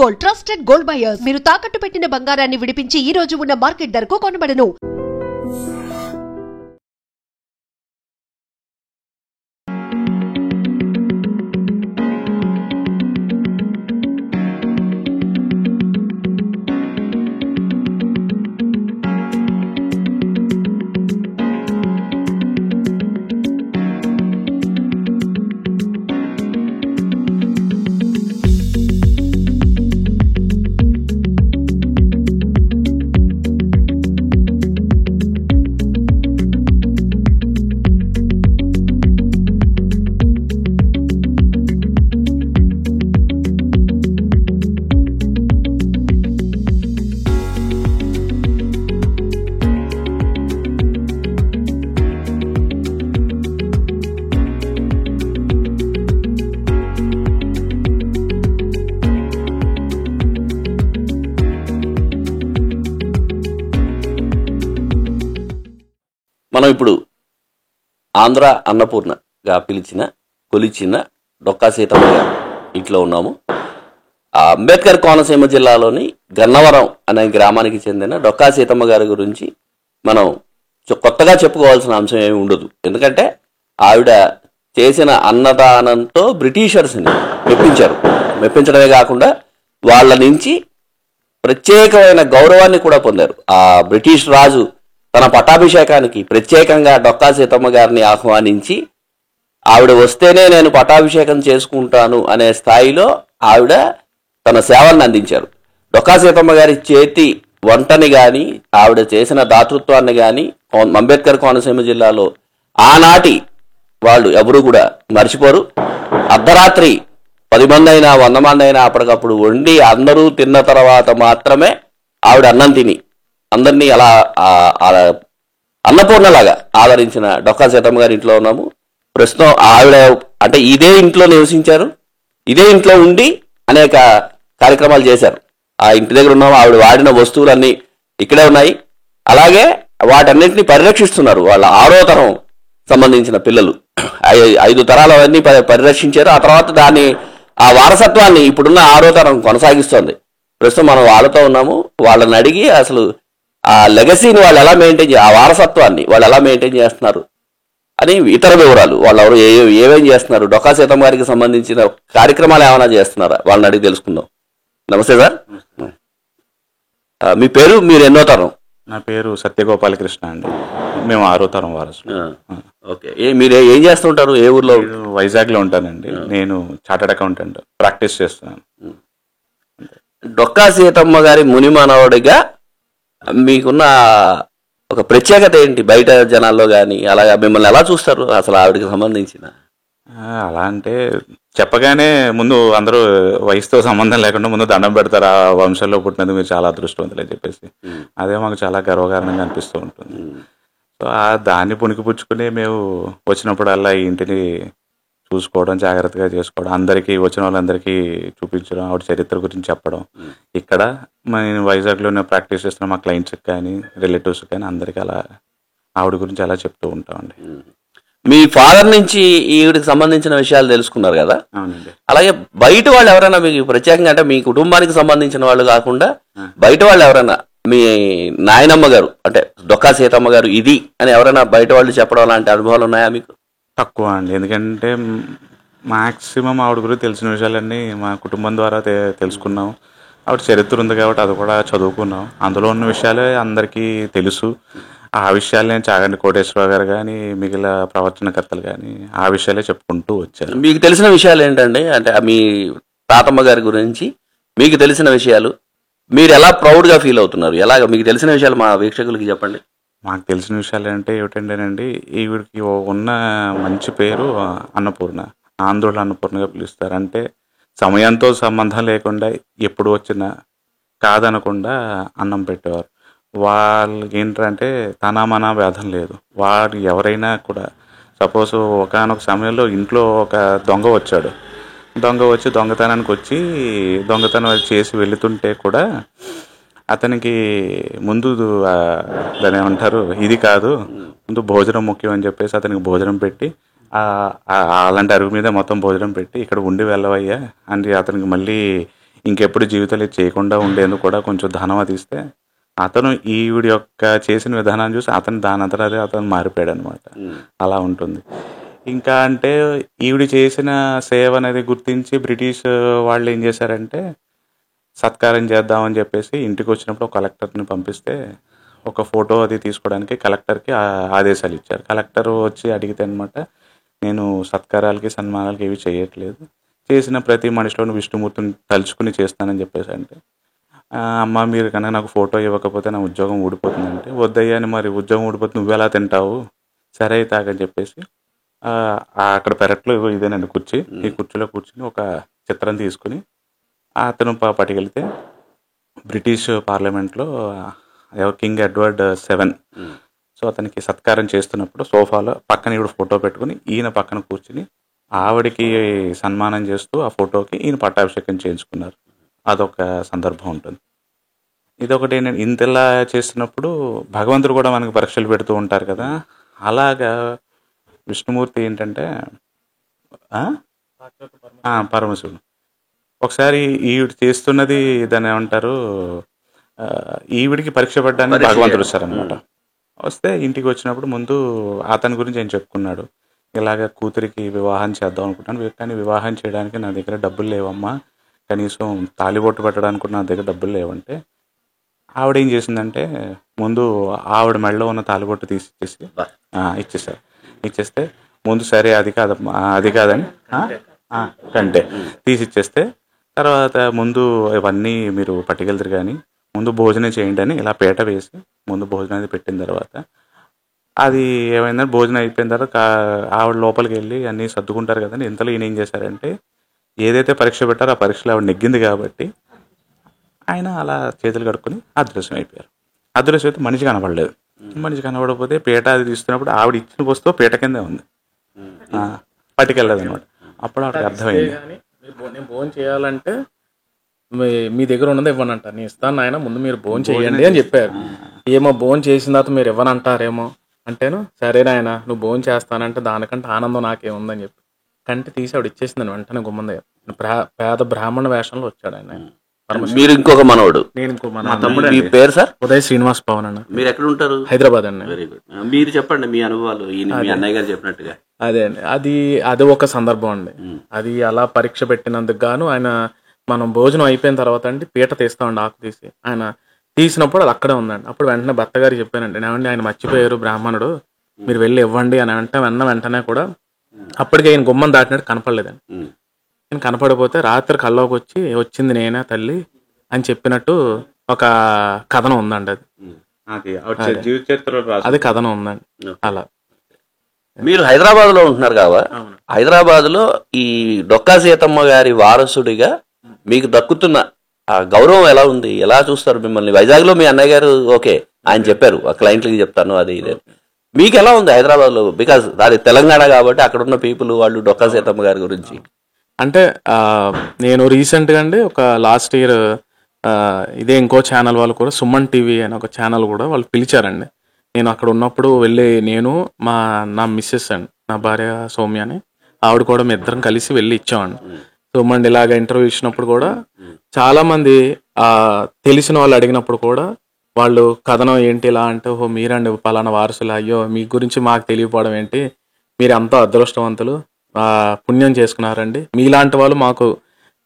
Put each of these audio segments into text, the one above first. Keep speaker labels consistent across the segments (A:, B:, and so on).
A: Gold, trusted gold buyers. మీరు తాకట్టు పెట్టిన బంగారాన్ని విడిపించి ఈ రోజు ఉన్న మార్కెట్ ధరకు కొనబడను.
B: మనం ఇప్పుడు ఆంధ్ర అన్నపూర్ణగా కొలిచిన డొక్కా సీతమ్మ గారి ఇంట్లో ఉన్నాము. అంబేద్కర్ కోనసీమ జిల్లాలోని గన్నవరం అనే గ్రామానికి చెందిన డొక్కా సీతమ్మ గారి గురించి మనం కొత్తగా చెప్పుకోవాల్సిన అంశం ఏమి ఉండదు. ఎందుకంటే ఆవిడ చేసిన అన్నదానంతో బ్రిటిషర్స్ని మెప్పించడమే కాకుండా వాళ్ళ నుంచి ప్రత్యేకమైన గౌరవాన్ని కూడా పొందారు. ఆ బ్రిటిష్ రాజు తన పట్టాభిషేకానికి ప్రత్యేకంగా డొక్కా సీతమ్మ గారిని ఆహ్వానించి ఆవిడ వస్తేనే నేను పట్టాభిషేకం చేసుకుంటాను అనే స్థాయిలో ఆవిడ తన సేవలను అందించారు. డొక్కా సీతమ్మ గారి చేతి వంటని కానీ ఆవిడ చేసిన దాతృత్వాన్ని కానీ అంబేద్కర్ కోనసీమ జిల్లాలో ఆనాటి వాళ్ళు ఎవరు కూడా మర్చిపోరు. అర్ధరాత్రి 10 మంది అయినా 100 మంది అయినా అప్పటికప్పుడు వండి అందరూ తిన్న తర్వాత మాత్రమే ఆవిడ అన్నం తిని అందరినీ అలా అన్నపూర్ణలాగా ఆదరించిన డొక్కా సీతమ్మ గారి ఇంట్లో ఉన్నాము. ప్రస్తుతం ఆవిడ అంటే ఇదే ఇంట్లో నివసించారు, ఇదే ఇంట్లో ఉండి అనేక కార్యక్రమాలు చేశారు. ఆ ఇంటి దగ్గర ఉన్నాము. ఆవిడ వాడిన వస్తువులన్నీ ఇక్కడే ఉన్నాయి. అలాగే వాటన్నింటినీ పరిరక్షిస్తున్నారు. వాళ్ళ 6వ తరం సంబంధించిన పిల్లలు 5 తరాలు అవన్నీ పరిరక్షించారు. ఆ తర్వాత ఆ వారసత్వాన్ని ఇప్పుడున్న 6వ తరం కొనసాగిస్తోంది. ప్రస్తుతం మనం వాళ్ళతో ఉన్నాము. వాళ్ళని అడిగి అసలు ఆ లెగసీని వాళ్ళు ఎలా ఆ వారసత్వాన్ని వాళ్ళు ఎలా మెయింటైన్ చేస్తున్నారు అని ఇతర వివరాలు, వాళ్ళు ఎవరు ఏమేం చేస్తున్నారు, డొక్కా సీతమ్మ గారికి సంబంధించిన కార్యక్రమాలు ఏమైనా చేస్తున్నారా వాళ్ళని అడిగి తెలుసుకుందాం. నమస్తే సార్, మీ పేరు, మీరు ఎన్నో తరం?
C: నా పేరు సత్యగోపాలకృష్ణ అండి. మేము 6వ తరం వారసులు.
B: ఓకే, మీరు ఏం చేస్తుంటారు? ఏ ఊర్లో?
C: వైజాగ్లో ఉంటానండి. నేను చార్టర్డ్ అకౌంటెంట్ ప్రాక్టీస్ చేస్తున్నాను.
B: డొక్కా సీతమ్మ గారి ముని మనవడిగా మీకున్న ఒక ప్రత్యేకత ఏంటి? బయట జనాల్లో కానీ అలాగా మిమ్మల్ని ఎలా చూస్తారు అసలు ఆవిడకి సంబంధించిన?
C: అలా అంటే చెప్పగానే ముందు అందరూ వయసుతో సంబంధం లేకుండా ముందు దండం పెడతారు. ఆ వంశంలో పుట్టినందుకు మీరు చాలా అదృష్టవంతులని చెప్పేసి అదే మాకు చాలా గర్వకారణంగా అనిపిస్తూ ఉంటుంది. సో దాన్ని పుణికిపుచ్చుకుని మేము వచ్చినప్పుడల్లా ఈ ఇంటిని చూసుకోవడం, జాగ్రత్తగా చేసుకోవడం, అందరికీ వచ్చిన వాళ్ళందరికీ చూపించడం, ఆవిడ చరిత్ర గురించి చెప్పడం. ఇక్కడ నేను వైజాగ్లో నేను ప్రాక్టీస్ చేస్తున్న మా క్లయింట్స్కి కానీ రిలేటివ్స్కి కానీ అందరికీ అలా ఆవిడ గురించి అలా చెప్తూ ఉంటామండి.
B: మీ ఫాదర్ నుంచి ఈవిడికి సంబంధించిన విషయాలు తెలుసుకున్నారు కదా?
C: అవునండి.
B: అలాగే బయట వాళ్ళు ఎవరైనా మీకు ప్రత్యేకంగా, అంటే మీ కుటుంబానికి సంబంధించిన వాళ్ళు కాకుండా బయట వాళ్ళు ఎవరైనా మీ నాయనమ్మ గారు అంటే డొక్కా సీతమ్మ గారు ఇది అని ఎవరైనా బయట వాళ్ళు చెప్పడం లాంటి అనుభవాలు ఉన్నాయా మీకు?
C: తక్కువ అండి. ఎందుకంటే మ్యాక్సిమం ఆవిడ గురించి తెలిసిన విషయాలన్నీ మా కుటుంబం ద్వారా తెలుసుకున్నాం. ఆవిడ చరిత్ర ఉంది కాబట్టి అది కూడా చదువుకున్నాం. అందులో ఉన్న విషయాలే అందరికీ తెలుసు. ఆ విషయాలు నేను చాగంటి కోటేశ్వరరావు గారు కానీ మిగిలిన ప్రవచనకర్తలు కానీ ఆ విషయాలే చెప్పుకుంటూ వచ్చారు.
B: మీకు తెలిసిన విషయాలు ఏంటండి? అంటే మీ తాతమ్మ గారి గురించి మీకు తెలిసిన విషయాలు మీరు ఎలా ప్రౌడ్గా ఫీల్ అవుతున్నారు? ఎలాగ మీకు తెలిసిన విషయాలు మా వీక్షకులకి చెప్పండి.
C: మాకు తెలిసిన విషయాలు అంటే ఏమిటంటేనండి, ఈవిడికి ఉన్న మంచి పేరు అన్నపూర్ణ, ఆంధ్రుల అన్నపూర్ణగా పిలుస్తారు. అంటే సమయంతో సంబంధం లేకుండా ఎప్పుడు వచ్చినా కాదనకుండా అన్నం పెట్టేవారు. వాళ్ళకి ఏంటంటే తనమన భేదం లేదు. వాడు ఎవరైనా కూడా సపోజ్ ఒకానొక సమయంలో ఇంట్లో ఒక దొంగ వచ్చి దొంగతనానికి వచ్చి దొంగతనం చేసి వెళుతుంటే కూడా అతనికి ముందు దాని ఏమంటారు, ఇది కాదు ముందు భోజనం ముఖ్యం అని చెప్పేసి అతనికి భోజనం పెట్టి అలాంటి అరుగు మీద మొత్తం భోజనం పెట్టి ఇక్కడ ఉండి వెళ్ళవయ్యా అని అతనికి మళ్ళీ ఇంకెప్పుడు జీవితంలో ఇది చేయకుండా ఉండేందుకు కూడా కొంచెం ధనం అది ఇస్తే అతను ఈవిడ యొక్క చేసిన విధానాన్ని చూసి అతను దాని అంతటా అదే అతను మారిపోయాడు అనమాట. అలా ఉంటుంది. ఇంకా అంటే ఈవిడ చేసిన సేవ అనేది గుర్తించి బ్రిటిష్ వాళ్ళు ఏం చేశారంటే సత్కారం చేద్దామని చెప్పేసి ఇంటికి వచ్చినప్పుడు ఒక కలెక్టర్ని పంపిస్తే ఒక ఫోటో అది తీసుకోవడానికి కలెక్టర్కి ఆదేశాలు ఇచ్చారు. కలెక్టర్ వచ్చి అడిగితే అనమాట, నేను సత్కారాలకి సన్మానాలకి ఏవి చేయట్లేదు, చేసిన ప్రతి మనిషిలోని విష్ణుమూర్తిని తలుచుకుని చేస్తానని చెప్పేసి అంటే, అమ్మ మీరు కనుక నాకు ఫోటో ఇవ్వకపోతే నా ఉద్యోగం ఊడిపోతుందంటే, వద్దయ్యా అని, మరి ఉద్యోగం ఊడిపోతే నువ్వు ఎలా తింటావు, సరే తాగని చెప్పేసి అక్కడ పెరట్లో ఇదేనండి కుర్చీ, ఈ కుర్చీలో కూర్చుని ఒక చిత్రం తీసుకుని అతను పట్టుకెళ్తే బ్రిటిష్ పార్లమెంట్లో కింగ్ ఎడ్వర్డ్ 7 సో అతనికి సత్కారం చేస్తున్నప్పుడు సోఫాలో పక్కన ఈవిడ ఫోటో పెట్టుకుని ఈయన పక్కన కూర్చుని ఆవిడికి సన్మానం చేస్తూ ఆ ఫోటోకి ఈయన పట్టాభిషేకం చేయించుకున్నారు. అదొక సందర్భం ఉంటుంది. ఇదొకటి నేను ఇంతలా చేస్తున్నప్పుడు భగవంతుడు కూడా మనకి పరీక్షలు పెడుతూ ఉంటారు కదా, అలాగా విష్ణుమూర్తి ఏంటంటే పరమశివుడు ఒకసారి ఈవిడ చేస్తున్నది దాన్ని ఏమంటారు, ఈవిడికి పరీక్ష పడ్డానికి భగవంతుడు వస్తారనమాట. వస్తే ఇంటికి వచ్చినప్పుడు ముందు అతని గురించి ఏం చెప్పుకున్నాడు, ఇలాగ కూతురికి వివాహం చేద్దాం అనుకుంటాను, కానీ వివాహం చేయడానికి నా దగ్గర డబ్బులు లేవమ్మా, కనీసం తాళిబొట్టు పెట్టడానికి కూడా నా దగ్గర డబ్బులు లేవంటే, ఆవిడ ఏం చేసిందంటే ముందు ఆవిడ మెడలో ఉన్న తాళిబొట్టు తీసి ఇచ్చేస్తే ముందు సరే అది కాదని కంటే తీసి ఇచ్చేస్తే, తర్వాత ముందు ఇవన్నీ మీరు పట్టుకెళ్తారు కానీ ముందు భోజనం చేయండి అని ఇలా పీట వేసి ముందు భోజనం అది పెట్టిన తర్వాత, అది ఏమైందంటే భోజనం అయిపోయిన తర్వాత ఆవిడ లోపలికి వెళ్ళి అన్నీ సర్దుకుంటారు కదండి. ఇంతలో ఈయన ఏం చేశారంటే ఏదైతే పరీక్ష పెట్టారో ఆ పరీక్షలో ఆవిడ నెగ్గింది కాబట్టి ఆయన అలా చేతులు కడుక్కొని అదృశ్యం అయిపోయారు. అదృశ్యం అయితే మనిషి కనపడలేదు. మనిషి కనపడకపోతే పీట అది తీస్తున్నప్పుడు ఆవిడ ఇచ్చిన వస్తువు పీట కిందే ఉంది, పట్టుకెళ్ళదు అనమాట. అప్పుడు ఆవిడకి అర్థమైంది,
D: నేను భోజనం చేయాలంటే మీ దగ్గర ఉన్నది ఇవ్వనంట, నేను ఇస్తాను ఆయన, ముందు మీరు భోజనం చేయండి అని చెప్పారు. ఏమో భోజనం చేసిన తర్వాత మీరు ఇవ్వనంటారేమో అంటేను, సరే నాయన నువ్వు భోజనం చేస్తానంటే దానికంటే ఆనందం నాకేముందని చెప్పి కంటి తీసి ఆవిడ ఇచ్చేసిందని వెంటనే గుమ్మందయ్య. పేద బ్రాహ్మణ వేషంలో వచ్చాడు ఆయన.
B: మీరు ఇంకొక మనవడు?
D: నేను ఇంకో
B: తమ్ముడు. మీ పేరు సార్?
D: ఉదయ్ శ్రీనివాస్ పవన్ అన్న.
B: మీరు ఎక్కడ ఉంటారు?
D: హైదరాబాద్ అండి.
B: Very good. మీరు చెప్పండి మీ అనుభవాలు, మీ అన్నయ్య గారు చెప్పినట్టుగా.
D: అదే అండి, అది ఒక సందర్భం అండి. అది అలా పరీక్ష పెట్టినందుకు గాను ఆయన, మనం భోజనం అయిపోయిన తర్వాత అండి పీట తీస్తామండి, ఆకు తీసి ఆయన తీసినప్పుడు అది అక్కడే ఉందండి. అప్పుడు వెంటనే భర్త గారికి చెప్పానండి, ఏమండి ఆయన మర్చిపోయారు బ్రాహ్మణుడు, మీరు వెళ్ళి ఇవ్వండి అని అంటే వెంటనే కూడా అప్పటికి ఆయన గుమ్మం దాటినట్టు కనపడలేదండి. నేను కనపడిపోతే రాత్రి కల్లోకి వచ్చింది నేనే తల్లి అని చెప్పినట్టు ఒక కథనం ఉందండి. అది కథనం ఉందండి. అలా
B: మీరు హైదరాబాద్ లో ఉంటున్నారు కావా? హైదరాబాద్ లో ఈ డొక్కా సీతమ్మ గారి వారసుడిగా మీకు దక్కుతున్న ఆ గౌరవం ఎలా ఉంది? ఎలా చూస్తారు మిమ్మల్ని? వైజాగ్ లో మీ అన్నయ్య గారు ఓకే ఆయన చెప్పారు, ఆ క్లయింట్లకి చెప్తాను అది ఇదే, మీకు ఎలా ఉంది హైదరాబాద్ లో? బికాస్ అది తెలంగాణ కాబట్టి అక్కడ ఉన్న పీపుల్ వాళ్ళు డొక్కా సీతమ్మ గారి గురించి
D: అంటే, నేను రీసెంట్గా అండి ఒక లాస్ట్ ఇయర్ ఇదే ఇంకో ఛానల్ వాళ్ళు కూడా, సుమన్ టీవీ అని ఒక ఛానల్ కూడా వాళ్ళు పిలిచారండి. నేను అక్కడ ఉన్నప్పుడు వెళ్ళి నేను నా మిస్సెస్ అండి, నా భార్య సౌమ్య అని, ఆవిడ కూడా మీ ఇద్దరం కలిసి వెళ్ళి ఇచ్చామండి. సుమన్ ఇలాగ ఇంటర్వ్యూ ఇచ్చినప్పుడు కూడా చాలా మంది తెలిసిన వాళ్ళు అడిగినప్పుడు కూడా వాళ్ళు కథనం ఏంటి ఇలా అంటే, ఓహో మీరండి పలానా వారసులు, అయ్యో మీ గురించి మాకు తెలియకపోవడం ఏంటి, మీరు ఎంతో అదృష్టవంతులు, పుణ్యం చేసుకున్నారండి, మీలాంటి వాళ్ళు మాకు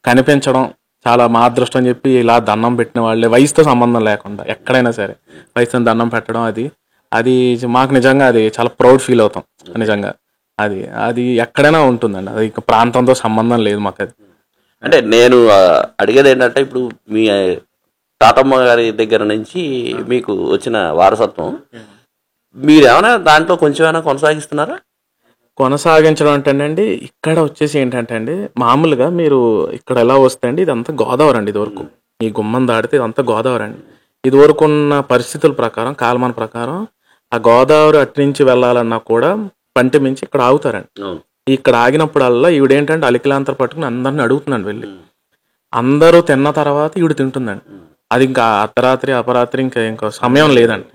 D: కనిపించడం చాలా మా అదృష్టం అని చెప్పి ఇలా దండం పెట్టిన వాళ్ళే, వయసుతో సంబంధం లేకుండా ఎక్కడైనా సరే వయసుతో దండం పెట్టడం, అది మాకు నిజంగా అది చాలా ప్రౌడ్ ఫీల్ అవుతాం నిజంగా. అది ఎక్కడైనా ఉంటుందండి, అది ప్రాంతంతో సంబంధం లేదు మాకు. అది
B: అంటే నేను అడిగేది ఏంటంటే, ఇప్పుడు మీ తాతమ్మ గారి దగ్గర నుంచి మీకు వచ్చిన వారసత్వం మీరేమైనా దాంట్లో కొంచెమైనా కొనసాగిస్తున్నారా?
D: కొనసాగించడం అంటేనండి, ఇక్కడ వచ్చేసి ఏంటంటే అండి, మామూలుగా మీరు ఇక్కడ ఎలా వస్తే అండి, ఇదంతా గోదావరి అండి. ఇదివరకు ఈ గుమ్మం దాడితే ఇదంతా గోదావరి అండి. ఇదివరకు ఉన్న పరిస్థితుల ప్రకారం, కాలమాన ప్రకారం ఆ గోదావరి అటు నుంచి వెళ్ళాలన్నా కూడా పంటి మించి ఇక్కడ ఆగుతారండి. ఇక్కడ ఆగినప్పుడల్లా ఈవిడేంటంటే అలికిలాంతర పట్టుకుని అందరిని అడుగుతుందండి వెళ్ళి. అందరూ తిన్న తర్వాత ఈవిడ తింటుందండి. అది ఇంకా అర్ధరాత్రి అపరాత్రి ఇంకా సమయం లేదండి.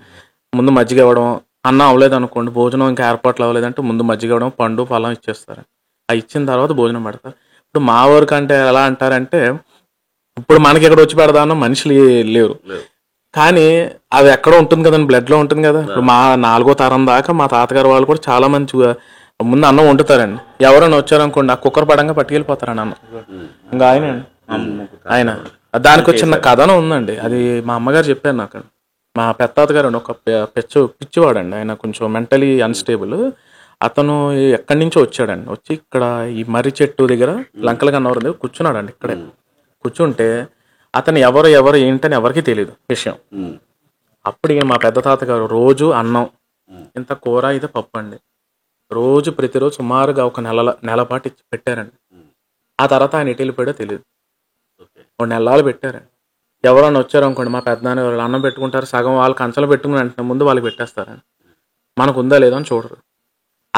D: ముందు మజ్జిగ ఇవ్వడం, అన్నం అవ్వలేదు అనుకోండి, భోజనం ఇంకా ఏర్పాట్లు అవ్వలేదంటే ముందు మజ్జిగ ఇవ్వడం, పండు ఫలం ఇచ్చేస్తారు. అవి ఇచ్చిన తర్వాత భోజనం పెడతారు. ఇప్పుడు మా ఊరికి అంటే ఎలా అంటారంటే, ఇప్పుడు మనకి ఎక్కడ వచ్చి పెడదామన్నా మనుషులు లేరు. కానీ అది ఎక్కడో ఉంటుంది కదండి, బ్లడ్ లో ఉంటుంది కదా. ఇప్పుడు మా 4వ తరం దాకా మా తాతగారు వాళ్ళు కూడా చాలా మంది ముందు అన్నం వండుతారండి. ఎవరైనా వచ్చారనుకోండి ఆ కుక్కర్ పడంగా పట్టుకెళ్ళిపోతారండి అన్నం. ఇంకా ఆయన దానికి వచ్చిన కథనం ఉందండి. అది మా అమ్మగారు చెప్పారు నాకు. మా పెత్తాత గారు ఒక పిచ్చివాడండి. ఆయన కొంచెం మెంటలీ అన్స్టేబుల్. అతను ఎక్కడి నుంచో వచ్చాడండి. వచ్చి ఇక్కడ ఈ మర్రి చెట్టు దగ్గర లంకల గన్నవరం దగ్గర కూర్చున్నాడండి. ఇక్కడే కూర్చుంటే అతను ఎవరు ఏంటని ఎవరికి తెలియదు విషయం. అప్పుడు మా పెద్ద తాతగారు రోజు అన్నం ఇంత కూర ఇది పప్పు అండి రోజు ప్రతిరోజు సుమారుగా ఒక నెల పాటు ఇచ్చి పెట్టారండి. ఆ తర్వాత ఆయన ఎటు వెళ్ళిపోయాడో తెలియదు. 2 నెలలు పెట్టారండి. ఎవరైనా వచ్చారనుకోండి మా పెద్దనాన్న వాళ్ళు అన్నం పెట్టుకుంటారు, సగం వాళ్ళు కంచంలో పెట్టుకుని వెంటనే ముందు వాళ్ళకి పెట్టేస్తారండి. మనకు ఉందా లేదా అని చూడరు.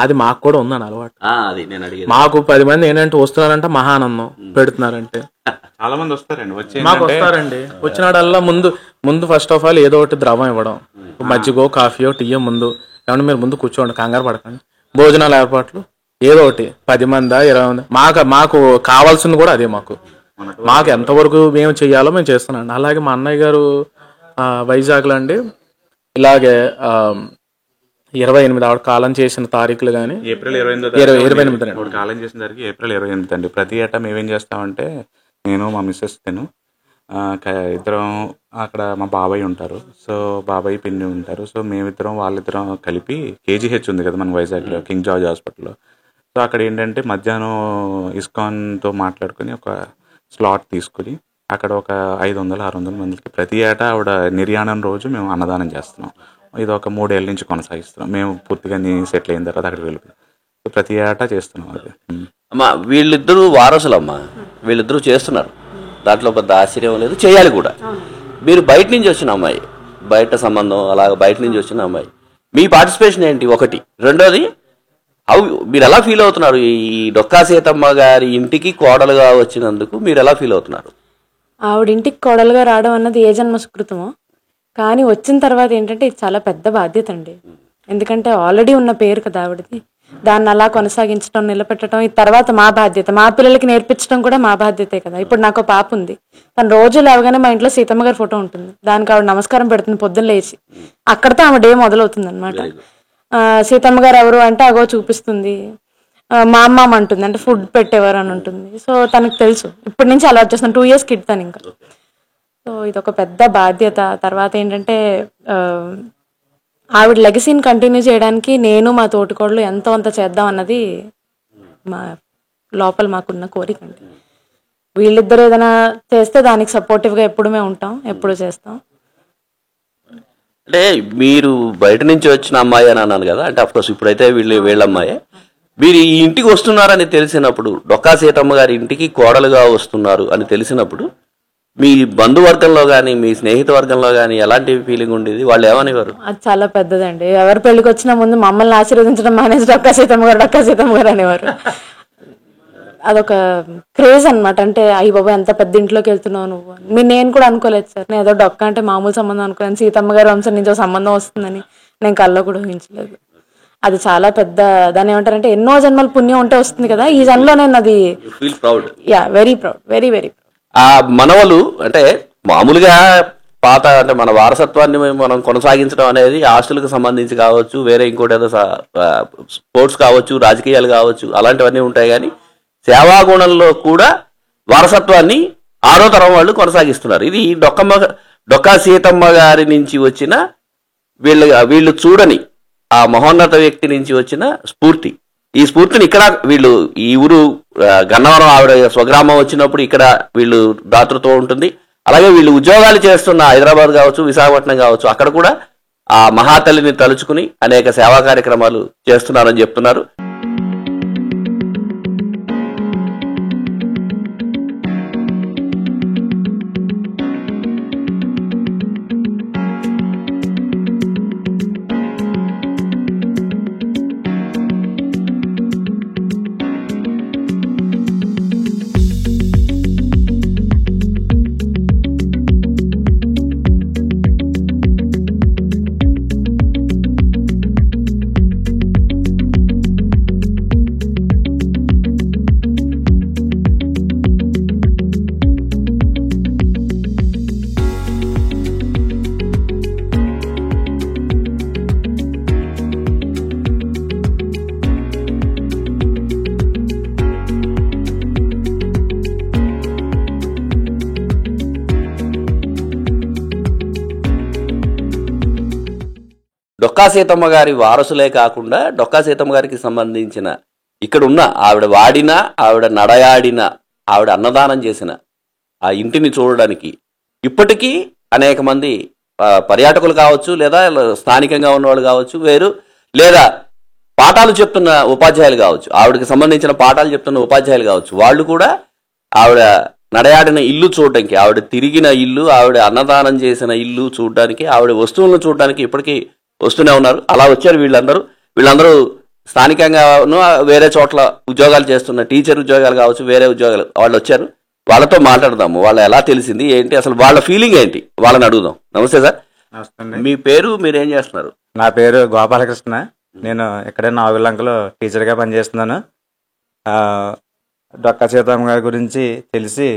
D: అది మాకు కూడా ఉందని అలవాటు. మాకు 10 మంది ఏంటంటే వస్తున్నారంటే మహానందం పెడుతున్నారంటే
C: చాలా మంది వస్తారండి.
D: మాకు వస్తారండి. వచ్చినాడల్లా ముందు ఫస్ట్ ఆఫ్ ఆల్ ఏదో ఒకటి ద్రవం ఇవ్వడం, మజ్జిగో కాఫీయో టీయో ముందు ఏమన్నా మీరు ముందు కూర్చోండి, కంగారు పడకండి. భోజనాల ఏర్పాట్లు ఏదో ఒకటి 10 మందా 20 మంది మాకు కావాల్సింది కూడా అదే. మాకు ఎంతవరకు మేము చెయ్యాలో మేము చేస్తున్నాం. అలాగే మా అన్నయ్య గారు వైజాగ్లో అండి ఇలాగే 28 ఆవిడ కాలం చేసిన తారీఖులు కానీ
C: ఏప్రిల్ 28 కాలం చేసిన తారీఖు ఏప్రిల్ 28 అండి. ప్రతి ఏటా మేమేం చేస్తామంటే నేను మా మిస్సెస్ ఇద్దరం అక్కడ మా బాబాయ్ ఉంటారు. సో బాబాయ్ పిన్ని ఉంటారు. సో మేమిద్దరం వాళ్ళిద్దరం కలిపి KGH ఉంది కదా మన వైజాగ్లో కింగ్ జార్జ్ హాస్పిటల్లో. సో అక్కడ ఏంటంటే మధ్యాహ్నం ఇస్కాన్తో మాట్లాడుకొని ఒక స్లాట్ తీసుకుని అక్కడ ఒక 500-600 మందికి ప్రతి ఏటా ఆవిడ నిర్యాణం రోజు మేము అన్నదానం చేస్తున్నాం. ఇది ఒక 3 ఏళ్ళ నుంచి కొనసాగిస్తున్నాం. మేము పూర్తిగా సెటిల్ అయిన తర్వాత అక్కడికి వెళ్ళిపోయాం. ప్రతి ఏటా చేస్తున్నాం అది.
B: అమ్మా వీళ్ళిద్దరూ వారసులమ్మా, వీళ్ళిద్దరూ చేస్తున్నారు, దాంట్లో పెద్ద ఆశ్చర్యం లేదు, చేయాలి కూడా. మీరు బయట నుంచి వచ్చిన అమ్మాయి, బయట సంబంధం అలాగ బయట నుంచి వచ్చిన అమ్మాయి, మీ పార్టిసిపేషన్ ఏంటి? ఒకటి. రెండోది, మీరు ఎలా ఫీల్ అవుతున్నారు? ఈ డొక్కా సీతమ్మ గారి ఇంటికి కోడలుగా వచ్చినందుకు మీరు ఎలా ఫీల్ అవుతున్నారు?
E: ఆవిడ ఇంటికి కోడలుగా రావడం అన్నది ఏ జన్మ సుకృతమో, కానీ వచ్చిన తర్వాత ఏంటంటే ఇది చాలా పెద్ద బాధ్యత అండి. ఎందుకంటే ఆల్రెడీ ఉన్న పేరు కదా ఆవిడది, దాన్ని అలా కొనసాగించడం నిలబెట్టడం ఈ తర్వాత మా బాధ్యత. మా పిల్లలకి నేర్పించడం కూడా మా బాధ్యతే కదా. ఇప్పుడు నాకు పాప ఉంది, తను రోజు లేవగానే మా ఇంట్లో సీతమ్మ గారి ఫోటో ఉంటుంది, దానికి ఆవిడ నమస్కారం పెడుతుంది పొద్దున్న లేచి. అక్కడితో ఆమె డే మొదలవుతుంది అనమాట. సీతమ్మ గారు ఎవరు అంటే అగో చూపిస్తుంది, మా అమ్మ అంటుంది, అంటే ఫుడ్ పెట్టేవారు అని ఉంటుంది. సో తనకు తెలుసు, ఇప్పటి నుంచి అలా వచ్చేస్తాను. 2 years కిడ్ తను ఇంకా. సో ఇది ఒక పెద్ద బాధ్యత. తర్వాత ఏంటంటే ఆవిడ లెగసీని కంటిన్యూ చేయడానికి నేను మా తోటికోడలు ఎంతో అంత చేద్దాం అన్నది మా లోపల మాకున్న కోరిక అండి. వీళ్ళిద్దరు ఏదైనా చేస్తే దానికి సపోర్టివ్గా ఎప్పుడు మేము ఉంటాం, ఎప్పుడు చేస్తాం.
B: అంటే మీరు బయట నుంచి వచ్చిన అమ్మాయి అని అన్నాను కదా, అంటే అఫ్కోర్స్ ఇప్పుడైతే వీళ్ళ అమ్మాయే. మీరు ఈ ఇంటికి వస్తున్నారని తెలిసినప్పుడు, డొక్కా సీతమ్మ గారి ఇంటికి కోడలుగా వస్తున్నారు అని తెలిసినప్పుడు మీ బంధువర్గంలో కానీ మీ స్నేహిత వర్గంలో కానీ ఎలాంటి ఫీలింగ్ ఉండేది? వాళ్ళు ఏమనేవారు?
E: అది చాలా పెద్దదండి. ఎవరి పెళ్లికి వచ్చినా ముందు మమ్మల్ని ఆశీర్వదించడం మానేసి డొక్కా సీతమ్మ గారు అనేవారు. అదొక క్రేజ్ అనమాట. అంటే అయ్యి బాబా ఎంత పెద్ద ఇంట్లోకి వెళ్తున్నావు నువ్వు అని. నేను కూడా అనుకోలేదు సార్, నేను ఏదో డొక్క అంటే మామూలు సంబంధం అనుకోలేను, సీతమ్మ గారి వంశం నుంచి సంబంధం వస్తుందని నేను కల్లో కూడా ఊహించలేదు. అది చాలా పెద్ద, దాన్ని ఏమంటారంటే ఎన్నో జన్మల పుణ్యం ఉంటే వస్తుంది కదా, ఈ జన్మలో నేను అది very proud, very very proud.
B: ఆ మనవలు అంటే మామూలుగా పాత అంటే మన వారసత్వాన్ని మనం కొనసాగించడం అనేది ఆస్తులకు సంబంధించి కావచ్చు, వేరే ఇంకోటి ఏదో స్పోర్ట్స్ కావచ్చు, రాజకీయాలు కావచ్చు, అలాంటివన్నీ ఉంటాయి. కానీ సేవాగుణంలో కూడా వారసత్వాన్ని 6వ తరం వాళ్ళు కొనసాగిస్తున్నారు. ఇది డొక్కా సీతమ్మ గారి నుంచి వచ్చిన వీళ్ళు చూడని ఆ మహోన్నత వ్యక్తి నుంచి వచ్చిన స్ఫూర్తి. ఈ స్ఫూర్తిని ఇక్కడ వీళ్ళు ఈ ఊరు గన్నవరం ఆవిడ స్వగ్రామం వచ్చినప్పుడు ఇక్కడ వీళ్ళు దాతృత్వం ఉంటుంది. అలాగే వీళ్ళు ఉద్యోగాలు చేస్తున్న హైదరాబాద్ కావచ్చు, విశాఖపట్నం కావచ్చు, అక్కడ కూడా ఆ మహాతల్లిని తలుచుకుని అనేక సేవా కార్యక్రమాలు చేస్తున్నారని చెప్తున్నారు. డొక్కా సీతమ్మ గారి వారసులే కాకుండా డొక్కా సీతమ్మ గారికి సంబంధించిన ఇక్కడున్న ఆవిడ వాడిన, ఆవిడ నడయాడిన, ఆవిడ అన్నదానం చేసిన ఆ ఇంటిని చూడడానికి ఇప్పటికీ అనేక మంది పర్యాటకులు కావచ్చు, లేదా స్థానికంగా ఉన్నవాళ్ళు కావచ్చు, లేదా పాఠాలు చెప్తున్న ఉపాధ్యాయులు కావచ్చు, ఆవిడకి సంబంధించిన పాఠాలు చెప్తున్న ఉపాధ్యాయులు కావచ్చు, వాళ్ళు కూడా ఆవిడ నడయాడిన ఇల్లు చూడడానికి, ఆవిడ తిరిగిన ఇల్లు, ఆవిడ అన్నదానం చేసిన ఇల్లు చూడడానికి, ఆవిడ వస్తువులను చూడడానికి ఇప్పటికీ వస్తూనే ఉన్నారు. అలా వచ్చారు వీళ్ళందరూ స్థానికంగాను వేరే చోట్ల ఉద్యోగాలు చేస్తున్న టీచర్ ఉద్యోగాలు కావచ్చు, వేరే ఉద్యోగాలు వాళ్ళు వచ్చారు. వాళ్ళతో మాట్లాడదాము. వాళ్ళు ఎలా తెలిసింది ఏంటి, అసలు వాళ్ళ ఫీలింగ్ ఏంటి, వాళ్ళని అడుగుదాం. నమస్తే సార్.
C: నమస్తే.
B: మీ పేరు, మీరేం చేస్తున్నారు?
F: నా పేరు గోపాలకృష్ణ. నేను ఇక్కడే నాగులంకలో టీచర్గా పనిచేస్తున్నాను. డొక్కా సీతమ్మ గారి గురించి తెలిసి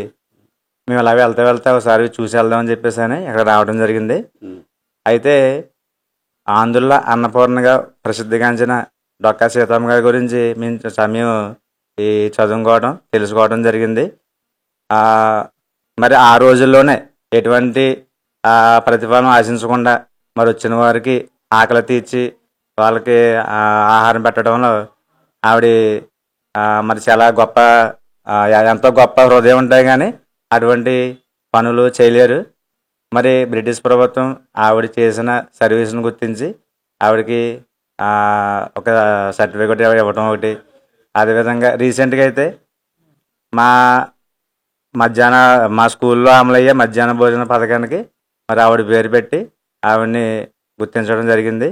F: మేము అలా వెళ్తా ఒకసారి చూసి వెళ్దామని చెప్పేసి అని ఇక్కడ రావడం జరిగింది. అయితే ఆంధ్రుల అన్నపూర్ణగా ప్రసిద్ధిగాంచిన డొక్కా సీతమ్మ గారి గురించి మేము చదువుకోవడం తెలుసుకోవడం జరిగింది. మరి ఆ రోజుల్లోనే ఎటువంటి ప్రతిఫలం ఆశించకుండా మరి వచ్చిన వారికి ఆకలి తీర్చి వాళ్ళకి ఆహారం పెట్టడంలో ఆవిడ మరి చాలా ఎంతో గొప్ప హృదయం ఉంటాయి, కానీ అటువంటి పనులు చేయలేరు. మరి బ్రిటిష్ ప్రభుత్వం ఆవిడ చేసిన సర్వీస్ను గుర్తించి ఆవిడకి ఒక సర్టిఫికెట్ ఇవ్వటం ఒకటి. అదేవిధంగా రీసెంట్గా అయితే మా స్కూల్లో అమలయ్యే మధ్యాహ్న భోజన పథకానికి మరి ఆవిడ పేరు పెట్టి ఆవిడని గుర్తించడం జరిగింది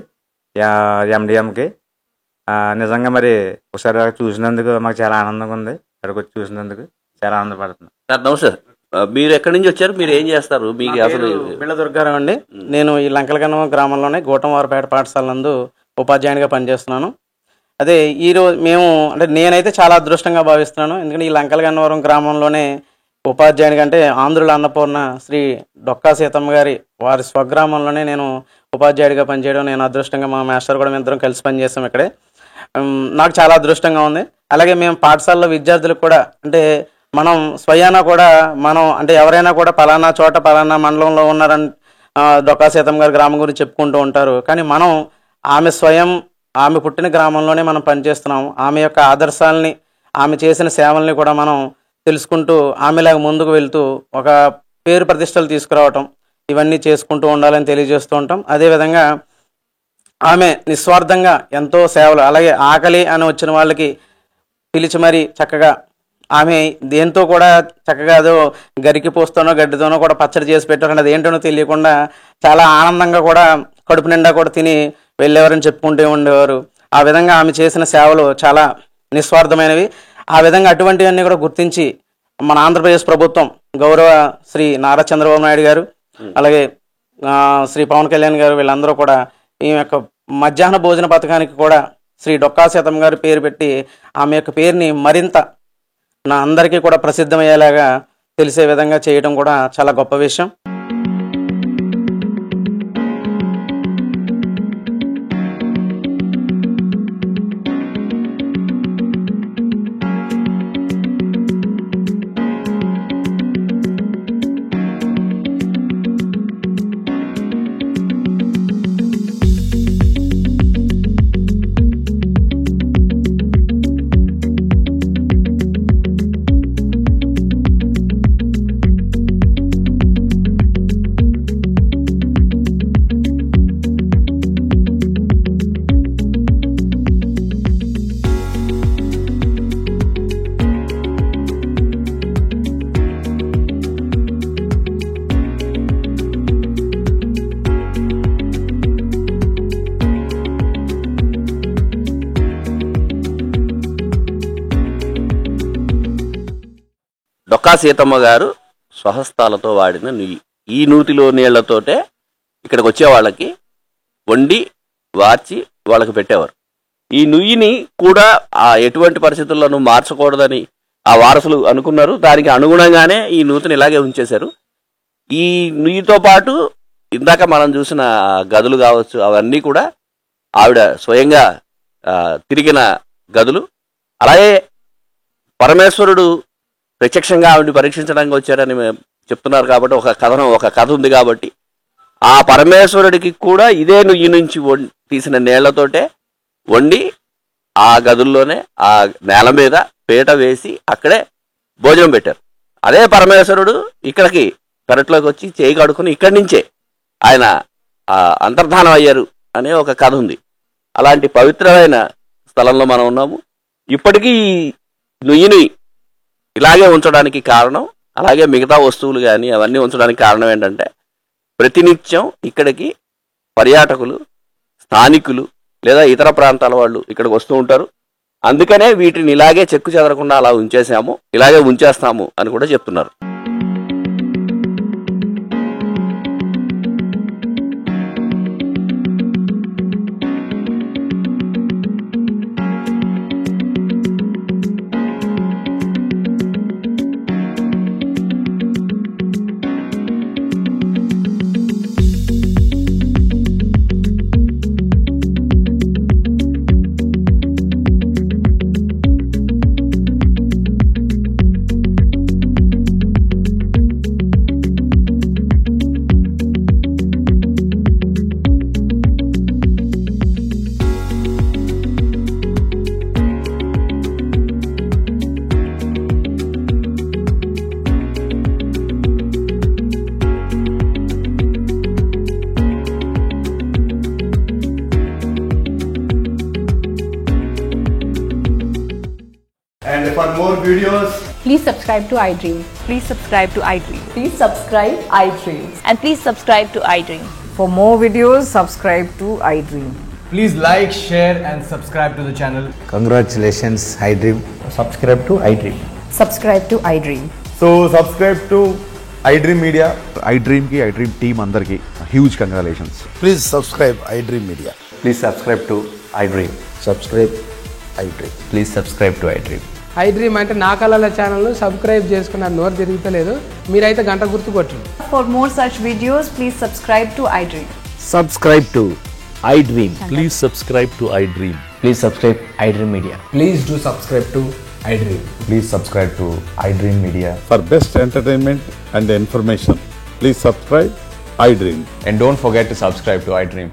F: ఎండిఎంకి. నిజంగా మరి ఒకసారి చూసినందుకు మాకు చాలా ఆనందంగా ఉంది. అక్కడికి వచ్చి చూసినందుకు చాలా ఆనందపడుతుంది.
B: సార్ నమస్తే. మీరు ఎక్కడి నుంచి వచ్చారు, మీరు ఏం చేస్తారు? మీకు అసలు
G: బిళ్ళ దుర్గారావు అండి. నేను ఈ లంకలగన్న గ్రామంలోనే గోటంవారిపేట పాఠశాల నందు ఉపాధ్యాయునిగా పనిచేస్తున్నాను. అదే ఈరోజు నేనైతే చాలా అదృష్టంగా భావిస్తున్నాను. ఎందుకంటే ఈ లంకలగన్నవరం గ్రామంలోనే ఉపాధ్యాయునిగా, అంటే ఆంధ్రుల అన్నపూర్ణ శ్రీ డొక్కా సీతమ్మ గారి వారి స్వగ్రామంలోనే నేను ఉపాధ్యాయుడిగా పనిచేయడం నేను అదృష్టంగా, మా మాస్టర్ కూడా మేము ఇద్దరం కలిసి పనిచేస్తాం ఇక్కడే. నాకు చాలా అదృష్టంగా ఉంది. అలాగే మేము పాఠశాలలో విద్యార్థులకు కూడా, అంటే మనం స్వయానా కూడా అంటే ఎవరైనా కూడా పలానా చోట పలానా మండలంలో ఉన్నారని డొక్కా సీతమ్మ గారి గ్రామం గురించి చెప్పుకుంటూ ఉంటారు. కానీ మనం ఆమె పుట్టిన గ్రామంలోనే మనం పనిచేస్తున్నాం. ఆమె యొక్క ఆదర్శాలని, ఆమె చేసిన సేవల్ని కూడా మనం తెలుసుకుంటూ ఆమెలాగా ముందుకు వెళ్తూ ఒక పేరు ప్రతిష్టలు తీసుకురావటం, ఇవన్నీ చేసుకుంటూ ఉండాలని తెలియజేస్తూ ఉంటాం. అదేవిధంగా ఆమె నిస్వార్థంగా ఎంతో సేవలు, అలాగే ఆకలి అని వచ్చిన వాళ్ళకి పిలిచి మరీ చక్కగా ఆమె దేంతో కూడా చక్కగా అదో గరికి పోస్తానో గడ్డితోనో కూడా పచ్చడి చేసి పెట్టారు. అది ఏంటనో తెలియకుండా చాలా ఆనందంగా కూడా కడుపు నిండా కూడా తిని వెళ్ళేవారని చెప్పుకుంటూ ఉండేవారు. ఆ విధంగా ఆమె చేసిన సేవలు చాలా నిస్వార్థమైనవి. ఆ విధంగా అటువంటివన్నీ కూడా గుర్తించి మన ఆంధ్రప్రదేశ్ ప్రభుత్వం గౌరవ శ్రీ నారా చంద్రబాబు నాయుడు గారు, అలాగే శ్రీ పవన్ కళ్యాణ్ గారు, వీళ్ళందరూ కూడా ఈ యొక్క మధ్యాహ్న భోజన పథకానికి కూడా శ్రీ డొక్కా సీతమ్మ గారి పేరు పెట్టి ఆమె యొక్క పేరుని మరింత అందరికీ కూడా ప్రసిద్ధమయ్యేలాగా తెలిసే విధంగా చేయడం కూడా చాలా గొప్ప విషయం.
B: డొక్కా సీతమ్మ గారు స్వహస్తాలతో వాడిన నుయ్యి, ఈ నూతిలో నీళ్లతోటే ఇక్కడికి వచ్చే వాళ్ళకి వండి వార్చి వాళ్ళకి పెట్టేవారు. ఈ నుయ్యిని కూడా ఎటువంటి పరిస్థితుల్లోనూ మార్చకూడదని ఆ వారసులు అనుకున్నారు. దానికి అనుగుణంగానే ఈ నూతిని ఇలాగే ఉంచేశారు. ఈ నుయ్యితో పాటు ఇందాక మనం చూసిన గదులు కావచ్చు, అవన్నీ కూడా ఆవిడ స్వయంగా తిరిగిన గదులు. అలాగే పరమేశ్వరుడు ప్రత్యక్షంగా ఆవిడని పరీక్షించడానికి వచ్చారని చెప్తున్నారు కాబట్టి ఒక కథ ఉంది కాబట్టి ఆ పరమేశ్వరుడికి కూడా ఇదే నుయ్యి నుంచి తీసిన నీళ్లతోటే వండి ఆ గదుల్లోనే ఆ నేల మీద పీట వేసి అక్కడే భోజనం పెట్టారు. అదే పరమేశ్వరుడు ఇక్కడికి పెరట్లోకి వచ్చి చేయి కడుక్కుని ఇక్కడి నుంచే ఆయన అంతర్ధానం అయ్యారు అనే ఒక కథ ఉంది. అలాంటి పవిత్రమైన స్థలంలో మనం ఉన్నాము. ఇప్పటికీ నుయ్యిని ఇలాగే ఉంచడానికి కారణం, అలాగే మిగతా వస్తువులు కానీ అవన్నీ ఉంచడానికి కారణం ఏంటంటే ప్రతినిత్యం ఇక్కడికి పర్యాటకులు, స్థానికులు లేదా ఇతర ప్రాంతాల వాళ్ళు ఇక్కడికి వస్తూ ఉంటారు. అందుకనే వీటిని ఇలాగే చెక్కు చెదరకుండా అలా ఉంచేసాము, ఇలాగే ఉంచేస్తాము అని కూడా చెప్తున్నారు.
H: And for more videos,
I: please subscribe to iDream.
J: Please subscribe to iDream.
I: Please subscribe iDream.
J: And please subscribe to iDream.
K: For more videos, subscribe to iDream.
H: please like, share and subscribe to the channel.
F: Congratulations, iDream.
H: Subscribe to iDream.
K: Subscribe to iDream.
H: So subscribe to iDream Media.
L: iDream ki iDream team andarki huge congratulations.
M: Please subscribe iDream Media.
F: Please subscribe to iDream.
M: Subscribe iDream.
F: Please subscribe to iDream.
N: iDream అంటే నా కళల ఛానల్ను subscribe చేసుకున్న నోరు తిరుగుతలేదు, మీరైతే గంట గుర్తు కొట్టండి.
J: For more such videos, please subscribe to iDream.
O: Subscribe to iDream. Please subscribe to iDream.
F: Please subscribe iDream Media.
H: Please do subscribe to iDream.
L: Please subscribe to iDream Media.
P: For best entertainment and information, please subscribe iDream.
F: And don't forget to subscribe to iDream.